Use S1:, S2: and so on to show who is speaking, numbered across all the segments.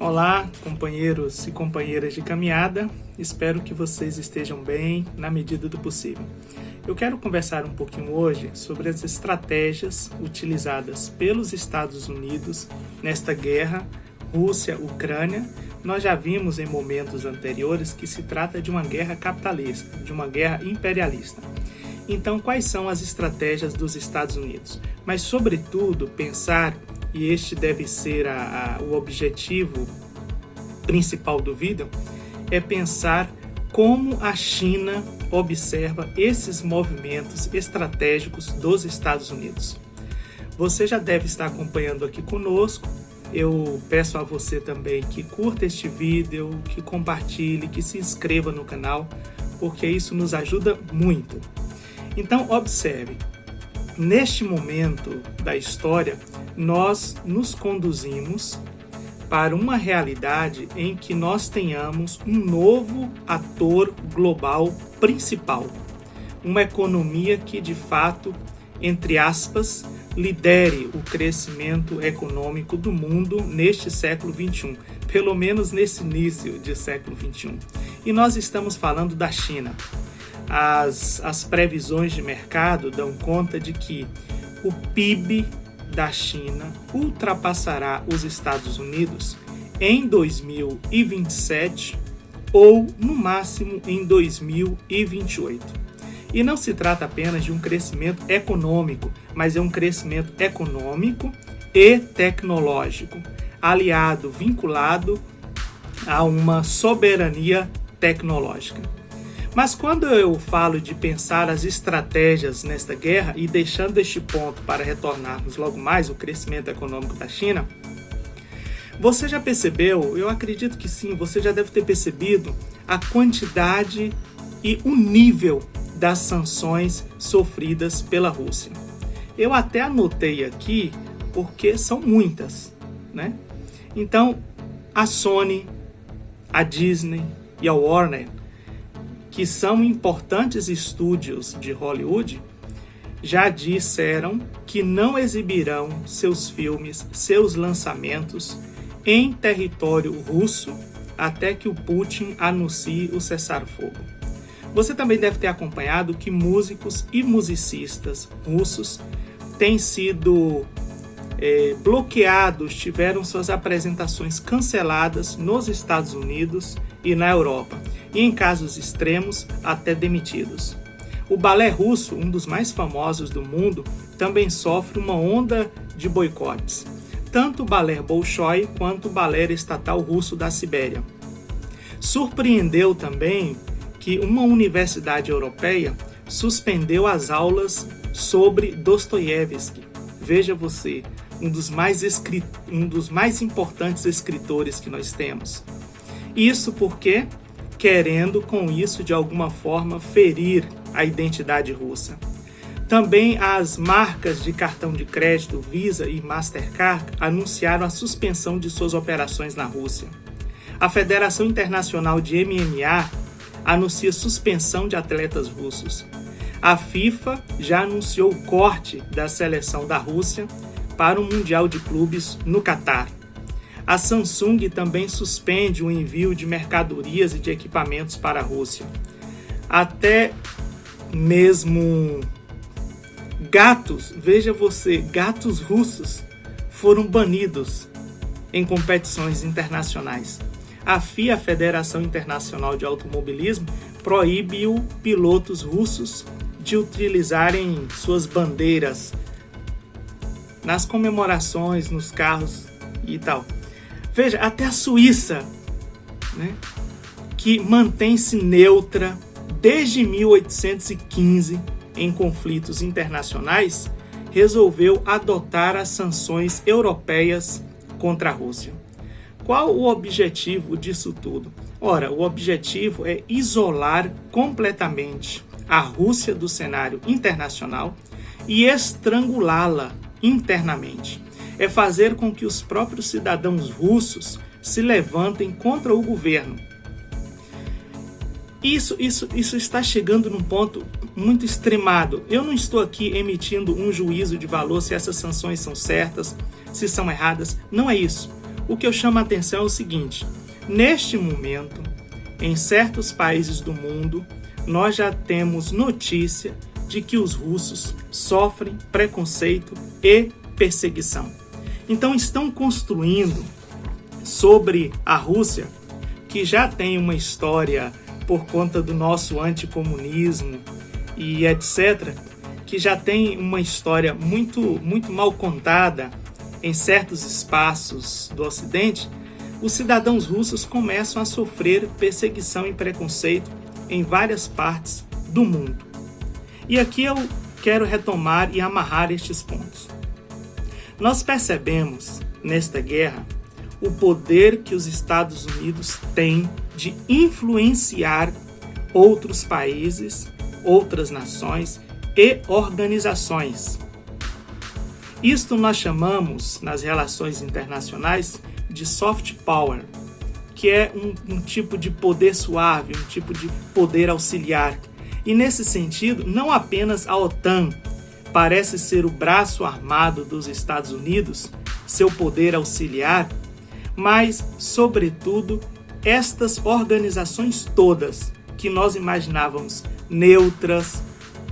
S1: Olá, companheiros e companheiras de caminhada. Espero que vocês estejam bem na medida do possível. Eu quero conversar um pouquinho hoje sobre as estratégias utilizadas pelos Estados Unidos nesta guerra Rússia-Ucrânia. Nós já vimos em momentos anteriores que se trata de uma guerra capitalista, de uma guerra imperialista. Então, quais são as estratégias dos Estados Unidos? Mas, sobretudo, pensar, e este deve ser o objetivo principal do vídeo, é pensar como a China observa esses movimentos estratégicos dos Estados Unidos. Você já deve estar acompanhando aqui conosco. Eu peço a você também que curta este vídeo, que compartilhe, que se inscreva no canal, porque isso nos ajuda muito. Então, observe, neste momento da história, nós nos conduzimos para uma realidade em que nós tenhamos um novo ator global principal. Uma economia que, de fato, entre aspas, lidere o crescimento econômico do mundo neste século XXI, pelo menos nesse início de século XXI. E nós estamos falando da China. As previsões de mercado dão conta de que o PIB da China ultrapassará os Estados Unidos em 2027 ou, no máximo, em 2028. E não se trata apenas de um crescimento econômico, mas é um crescimento econômico e tecnológico, aliado, vinculado a uma soberania tecnológica. Mas quando eu falo de pensar as estratégias nesta guerra, e deixando este ponto para retornarmos logo mais ao crescimento econômico da China, você já percebeu, eu acredito que sim, você já deve ter percebido a quantidade e o nível das sanções sofridas pela Rússia. Eu até anotei aqui, porque são muitas, né? Então, a Sony, a Disney e a Warner, que são importantes estúdios de Hollywood, já disseram que não exibirão seus filmes, seus lançamentos em território russo até que o Putin anuncie o cessar-fogo. Você também deve ter acompanhado que músicos e musicistas russos têm sido bloqueados, tiveram suas apresentações canceladas nos Estados Unidos e na Europa, e em casos extremos, até demitidos. O balé russo, um dos mais famosos do mundo, também sofre uma onda de boicotes. Tanto o balé Bolshoi quanto o balé estatal russo da Sibéria. Surpreendeu também que uma universidade europeia suspendeu as aulas sobre Dostoiévski. Veja você, um dos mais importantes escritores que nós temos. Isso porque querendo com isso de alguma forma ferir a identidade russa. Também as marcas de cartão de crédito Visa e Mastercard anunciaram a suspensão de suas operações na Rússia. A Federação Internacional de MMA anuncia suspensão de atletas russos. A FIFA já anunciou o corte da seleção da Rússia para o Mundial de Clubes no Catar. A Samsung também suspende o envio de mercadorias e de equipamentos para a Rússia. Até mesmo gatos, veja você, gatos russos foram banidos em competições internacionais. A FIA, a Federação Internacional de Automobilismo, proíbe pilotos russos de utilizarem suas bandeiras nas comemorações, nos carros e tal. Veja, até a Suíça, né, que mantém-se neutra desde 1815 em conflitos internacionais, resolveu adotar as sanções europeias contra a Rússia. Qual o objetivo disso tudo? Ora, o objetivo é isolar completamente a Rússia do cenário internacional e estrangulá-la internamente. É fazer com que os próprios cidadãos russos se levantem contra o governo. Isso está chegando num ponto muito extremado. Eu não estou aqui emitindo um juízo de valor se essas sanções são certas, se são erradas. Não é isso. o que eu chamo a atenção é o seguinte: neste momento, em certos países do mundo, nós já temos notícia de que os russos sofrem preconceito e perseguição. Então estão construindo sobre a Rússia, que já tem uma história por conta do nosso anticomunismo e etc., que já tem uma história muito mal contada em certos espaços do Ocidente, os cidadãos russos começam a sofrer perseguição e preconceito em várias partes do mundo. E aqui eu quero retomar e amarrar estes pontos. Nós percebemos nesta guerra o poder que os Estados Unidos têm de influenciar outros países, outras nações e organizações. Isto nós chamamos, nas relações internacionais, de soft power, que é um tipo de poder suave, um tipo de poder auxiliar. E nesse sentido, não apenas a OTAN parece ser o braço armado dos Estados Unidos, seu poder auxiliar, mas, sobretudo, estas organizações todas que nós imaginávamos neutras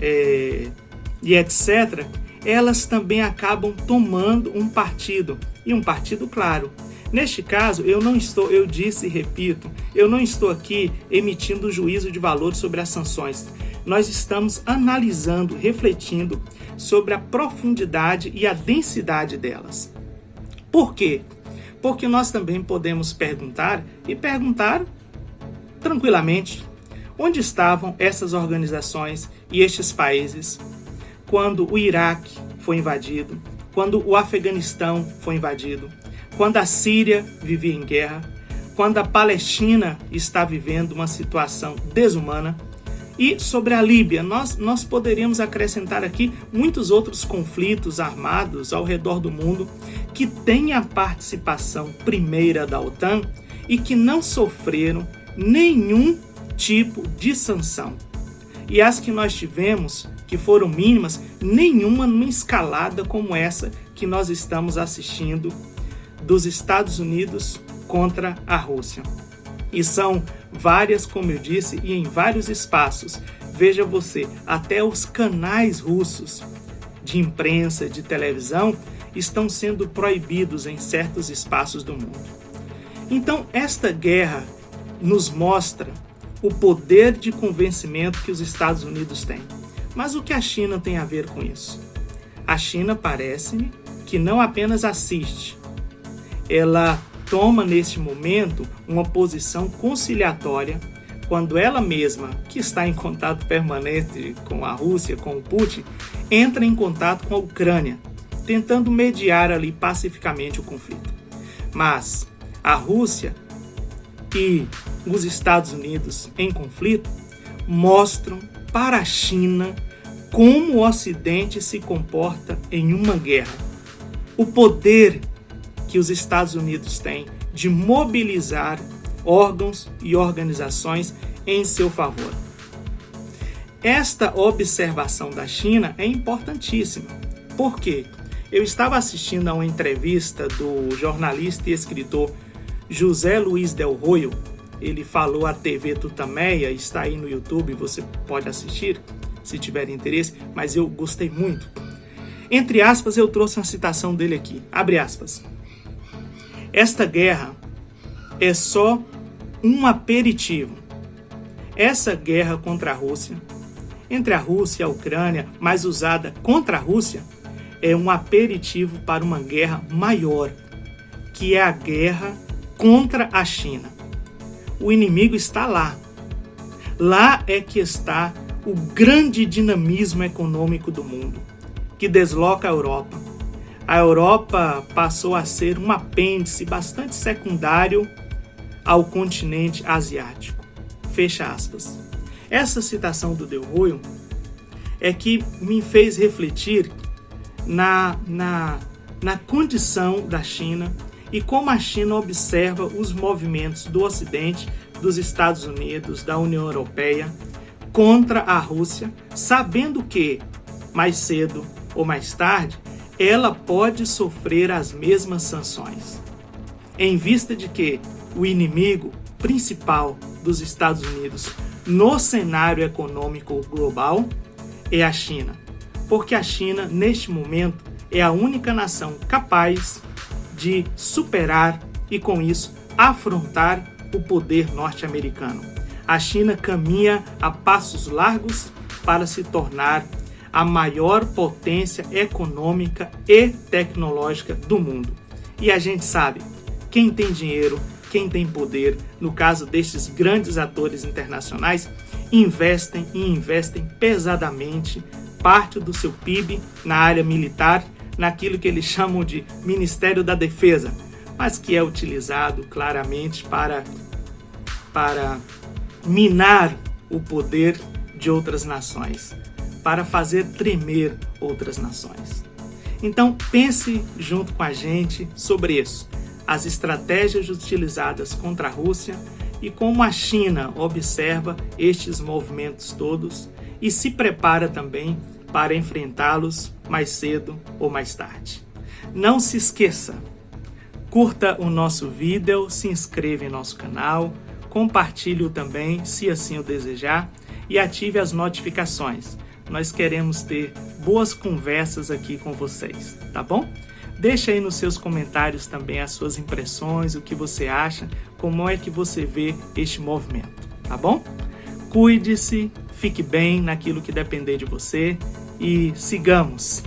S1: e etc., elas também acabam tomando um partido, e um partido claro. Neste caso, eu disse e repito, eu não estou aqui emitindo juízo de valor sobre as sanções. Nós estamos analisando, refletindo sobre a profundidade e a densidade delas. Por quê? Porque nós também podemos perguntar, e perguntar tranquilamente, onde estavam essas organizações e estes países quando o Iraque foi invadido, quando o Afeganistão foi invadido, quando a Síria vivia em guerra, quando a Palestina está vivendo uma situação desumana. E sobre a Líbia, nós poderíamos acrescentar aqui muitos outros conflitos armados ao redor do mundo que têm a participação primeira da OTAN e que não sofreram nenhum tipo de sanção. E as que nós tivemos, que foram mínimas, nenhuma numa escalada como essa que nós estamos assistindo dos Estados Unidos contra a Rússia. E são várias, como eu disse, e em vários espaços. Veja você, até os canais russos de imprensa, de televisão, estão sendo proibidos em certos espaços do mundo. Então, esta guerra nos mostra o poder de convencimento que os Estados Unidos têm. Mas o que a China tem a ver com isso? A China, parece-me, que não apenas assiste, ela toma neste momento uma posição conciliatória quando ela mesma, que está em contato permanente com a Rússia, com o Putin, entra em contato com a Ucrânia, tentando mediar ali pacificamente o conflito. Mas a Rússia e os Estados Unidos em conflito mostram para a China como o Ocidente se comporta em uma guerra. O poder que os Estados Unidos têm de mobilizar órgãos e organizações em seu favor. Esta observação da China é importantíssima. Por quê? Eu estava assistindo a uma entrevista do jornalista e escritor José Luiz Del Royo. Ele falou à TV Tutameia, está aí no YouTube, você pode assistir se tiver interesse, mas eu gostei muito. Entre aspas, eu trouxe uma citação dele aqui, abre aspas. Esta guerra é só um aperitivo. Essa guerra contra a Rússia, entre a Rússia e a Ucrânia, mas usada contra a Rússia, é um aperitivo para uma guerra maior, que é a guerra contra a China. O inimigo está lá. Lá é que está o grande dinamismo econômico do mundo, que desloca a Europa. A Europa passou a ser um apêndice bastante secundário ao continente asiático. Fecha aspas. Essa citação do Del Royo é que me fez refletir na condição da China e como a China observa os movimentos do Ocidente, dos Estados Unidos, da União Europeia, contra a Rússia, sabendo que, mais cedo ou mais tarde, ela pode sofrer as mesmas sanções. em vista de que o inimigo principal dos Estados Unidos no cenário econômico global é a China. Porque a China, neste momento, é a única nação capaz de superar e, com isso, afrontar o poder norte-americano. A China caminha a passos largos para se tornar a maior potência econômica e tecnológica do mundo. E a gente sabe, quem tem dinheiro, quem tem poder, no caso destes grandes atores internacionais, investem pesadamente parte do seu PIB na área militar, naquilo que eles chamam de Ministério da Defesa, mas que é utilizado claramente para minar o poder de outras nações, para fazer tremer outras nações. Então pense junto com a gente sobre isso, as estratégias utilizadas contra a Rússia e como a China observa estes movimentos todos e se prepara também para enfrentá-los mais cedo ou mais tarde. Não se esqueça, curta o nosso vídeo, se inscreva em nosso canal, compartilhe-o também, se assim o desejar, e ative as notificações. Nós queremos ter boas conversas aqui com vocês, tá bom? Deixa aí nos seus comentários também as suas impressões, o que você acha, como é que você vê este movimento, tá bom? Cuide-se, fique bem naquilo que depender de você e sigamos!